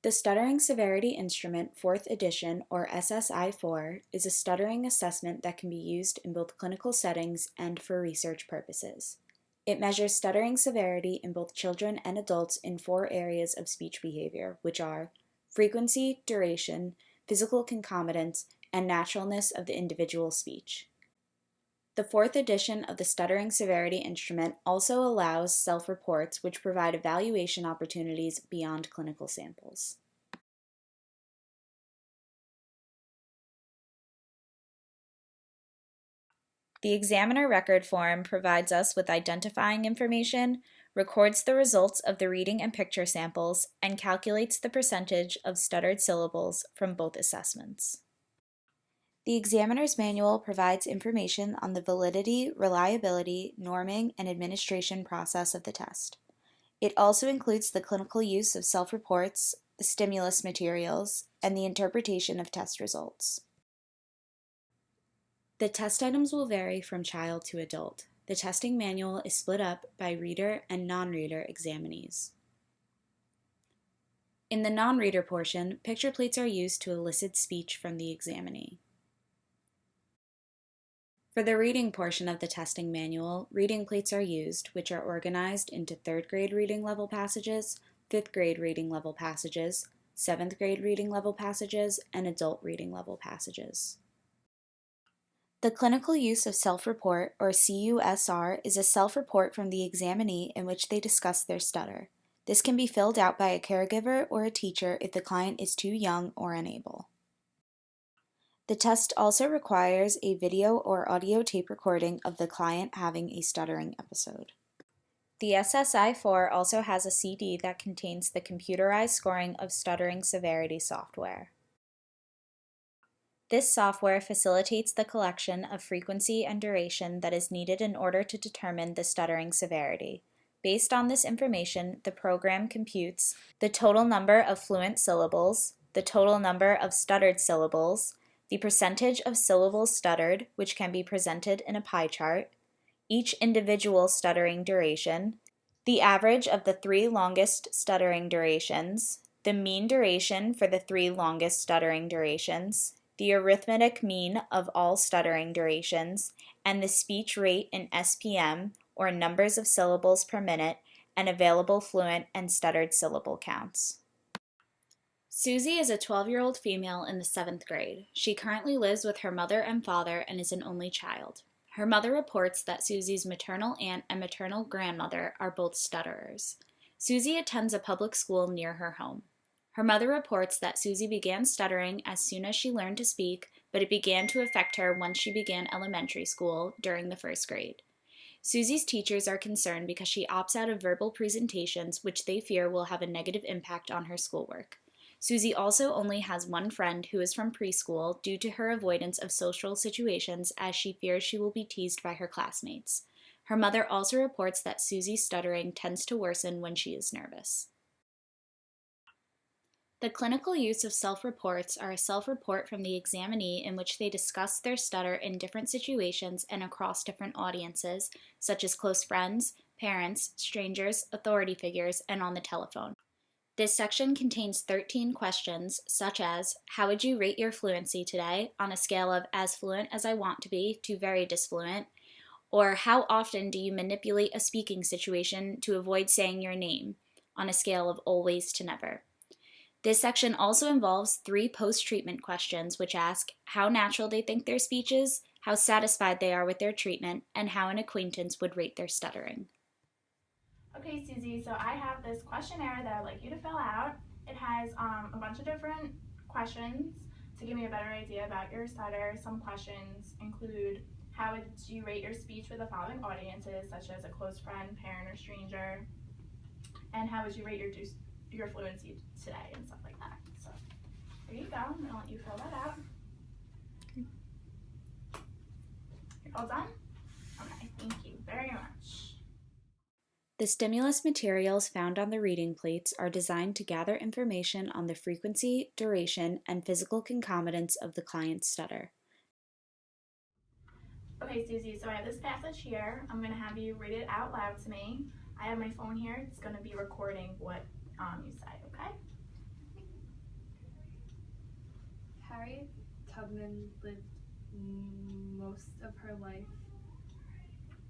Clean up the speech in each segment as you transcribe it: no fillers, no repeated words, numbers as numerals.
The Stuttering Severity Instrument 4th edition, or SSI-4, is a stuttering assessment that can be used in both clinical settings and for research purposes. It measures stuttering severity in both children and adults in 4 areas of speech behavior, which are frequency, duration, physical concomitants, and naturalness of the individual speech. The 4th edition of the Stuttering Severity Instrument also allows self-reports, which provide evaluation opportunities beyond clinical samples. The examiner record form provides us with identifying information, records the results of the reading and picture samples, and calculates the percentage of stuttered syllables from both assessments. The examiner's manual provides information on the validity, reliability, norming, and administration process of the test. It also includes the clinical use of self-reports, the stimulus materials, and the interpretation of test results. The test items will vary from child to adult. The testing manual is split up by reader and non-reader examinees. In the non-reader portion, picture plates are used to elicit speech from the examinee. For the reading portion of the testing manual, reading plates are used, which are organized into 3rd grade reading level passages, 5th grade reading level passages, 7th grade reading level passages, and adult reading level passages. The clinical use of self-report, or CUSR, is a self-report from the examinee in which they discuss their stutter. This can be filled out by a caregiver or a teacher if the client is too young or unable. The test also requires a video or audio tape recording of the client having a stuttering episode. The SSI-4 also has a CD that contains the computerized scoring of stuttering severity software. This software facilitates the collection of frequency and duration that is needed in order to determine the stuttering severity. Based on this information, the program computes the total number of fluent syllables, the total number of stuttered syllables, the percentage of syllables stuttered, which can be presented in a pie chart, each individual stuttering duration, the average of the 3 longest stuttering durations, the mean duration for the 3 longest stuttering durations, the arithmetic mean of all stuttering durations, and the speech rate in SPM, or numbers of syllables per minute, and available fluent and stuttered syllable counts. Susie is a 12-year-old female in the 7th grade. She currently lives with her mother and father and is an only child. Her mother reports that Susie's maternal aunt and maternal grandmother are both stutterers. Susie attends a public school near her home. Her mother reports that Susie began stuttering as soon as she learned to speak, but it began to affect her once she began elementary school during the 1st grade. Susie's teachers are concerned because she opts out of verbal presentations, which they fear will have a negative impact on her schoolwork. Susie also only has one friend who is from preschool due to her avoidance of social situations as she fears she will be teased by her classmates. Her mother also reports that Susie's stuttering tends to worsen when she is nervous. The clinical use of self-reports are a self-report from the examinee in which they discuss their stutter in different situations and across different audiences, such as close friends, parents, strangers, authority figures, and on the telephone. This section contains 13 questions, such as, how would you rate your fluency today on a scale of as fluent as I want to be to very disfluent? Or how often do you manipulate a speaking situation to avoid saying your name on a scale of always to never? This section also involves 3 post-treatment questions, which ask how natural they think their speech is, how satisfied they are with their treatment, and how an acquaintance would rate their stuttering. Okay, Susie, so I have this questionnaire that I'd like you to fill out. It has a bunch of different questions to give me a better idea about your stutter. Some questions include, how would you rate your speech with the following audiences, such as a close friend, parent, or stranger? And how would you rate your fluency today, and stuff like that. So there you go. I'm going to let you fill that out. You're all done? Okay, thank you very much. The stimulus materials found on the reading plates are designed to gather information on the frequency, duration, and physical concomitants of the client's stutter. Okay, Susie, so I have this passage here. I'm going to have you read it out loud to me. I have my phone here. It's going to be recording what you said, okay? Harriet Tubman lived most of her life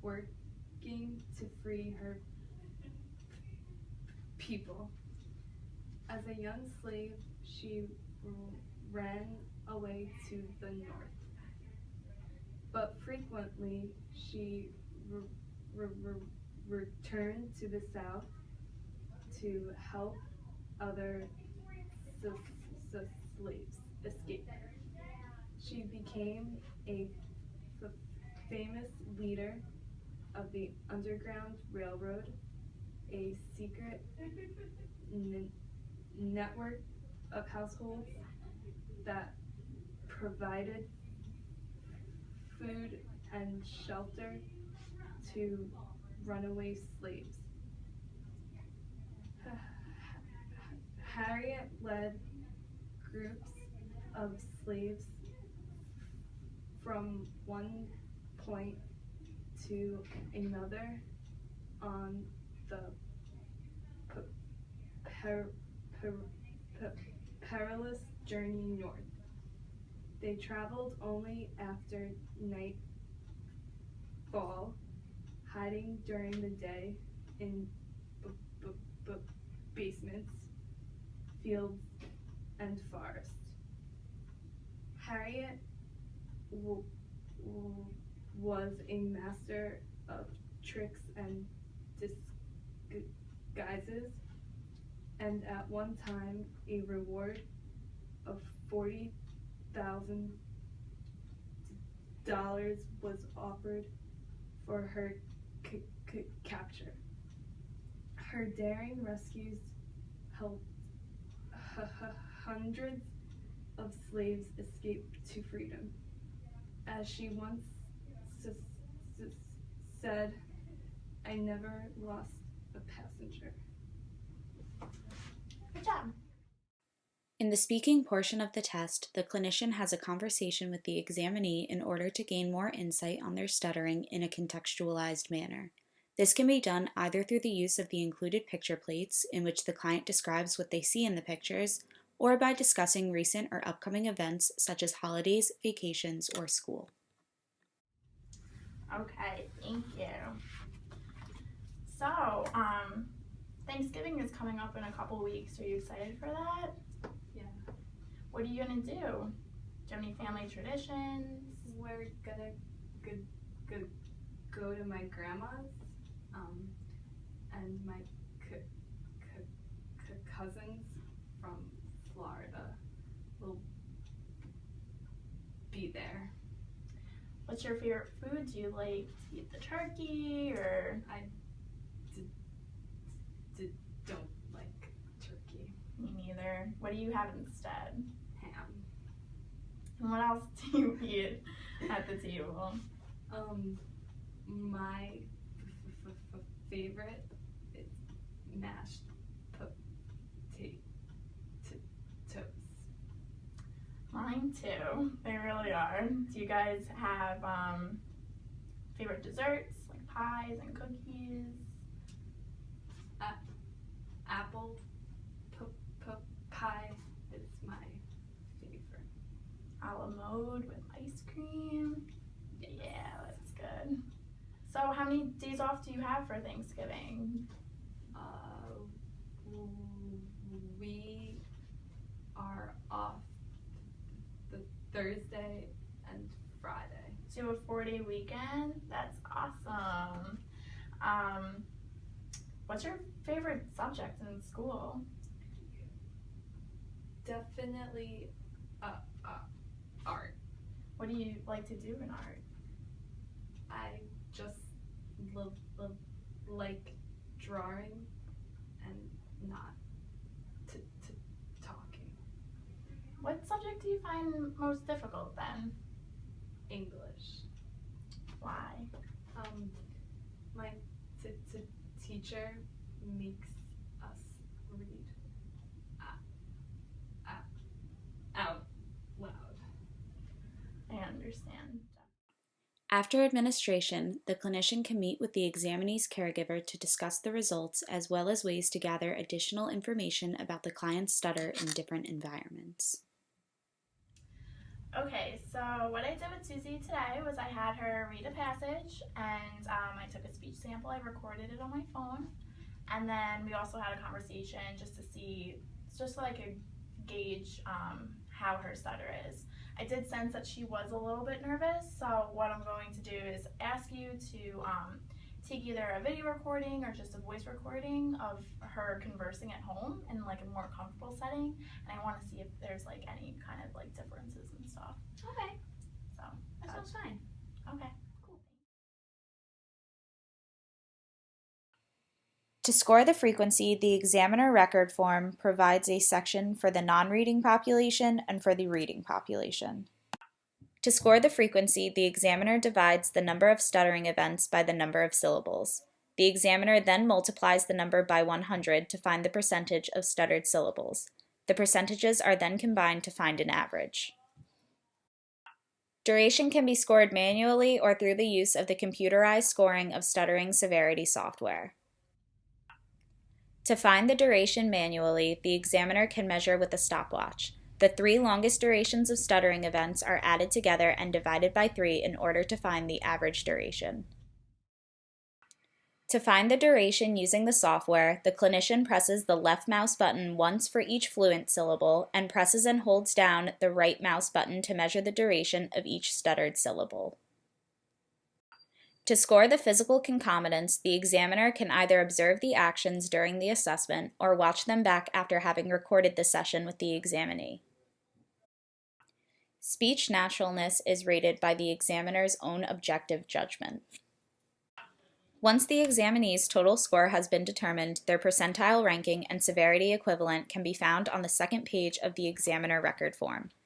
working to free her people. As a young slave, she ran away to the north, but frequently she returned to the south to help other slaves escape. She became a famous leader of the Underground Railroad, a secret network of households that provided food and shelter to runaway slaves. Harriet led groups of slaves from one point to another on the perilous journey north. They traveled only after nightfall, hiding during the day in basements, fields, and forests. Harriet was a master of tricks and disguises, and at one time a reward of $40,000 was offered for her capture. Her daring rescues helped hundreds of slaves escape to freedom. As she once said, "I never lost a passenger." Good job. In the speaking portion of the test, the clinician has a conversation with the examinee in order to gain more insight on their stuttering in a contextualized manner. This can be done either through the use of the included picture plates, in which the client describes what they see in the pictures, or by discussing recent or upcoming events such as holidays, vacations, or school. Okay, thank you. So, Thanksgiving is coming up in a couple weeks. Are you excited for that? Yeah. What are you gonna do? Do you have any family traditions? We're gonna go to my grandma's, and my cousins from Florida will be there. What's your favorite food? Do you like to eat the turkey, or? I don't like turkey. Me neither. What do you have instead? Ham. And what else do you eat at the table? My favorite is mashed potatoes. Mine too. They really are. Do you guys have favorite desserts, like pies and cookies? Apple pie is my favorite. A la mode with ice cream. Yeah, that's good. So how many days off do you have for Thanksgiving? We are off the Thursday and Friday. So you have a 4-day weekend? That's awesome. What's your favorite subject in school? Definitely art. What do you like to do in art? I just like drawing and not talking. What subject do you find most difficult then? English. Why? My teacher makes us read out loud. I understand. After administration, the clinician can meet with the examinee's caregiver to discuss the results as well as ways to gather additional information about the client's stutter in different environments. Okay, so what I did with Susie today was I had her read a passage, and I took a speech sample, I recorded it on my phone, and then we also had a conversation just to see, just like a gauge how her stutter is. I did sense that she was a little bit nervous, so what I'm going to do is ask you to take either a video recording or just a voice recording of her conversing at home in like a more comfortable setting, and I want to see if there's like any kind of like differences and stuff. Okay, So that sounds fine. okay, cool. To score the frequency, the examiner record form provides a section for the non-reading population and for the reading population. To score the frequency, the examiner divides the number of stuttering events by the number of syllables. The examiner then multiplies the number by 100 to find the percentage of stuttered syllables. The percentages are then combined to find an average. Duration can be scored manually or through the use of the computerized scoring of stuttering severity software. To find the duration manually, the examiner can measure with a stopwatch. The 3 longest durations of stuttering events are added together and divided by 3 in order to find the average duration. To find the duration using the software, the clinician presses the left mouse button once for each fluent syllable and presses and holds down the right mouse button to measure the duration of each stuttered syllable. To score the physical concomitants, the examiner can either observe the actions during the assessment or watch them back after having recorded the session with the examinee. Speech naturalness is rated by the examiner's own objective judgment. Once the examinee's total score has been determined, their percentile ranking and severity equivalent can be found on the second page of the examiner record form.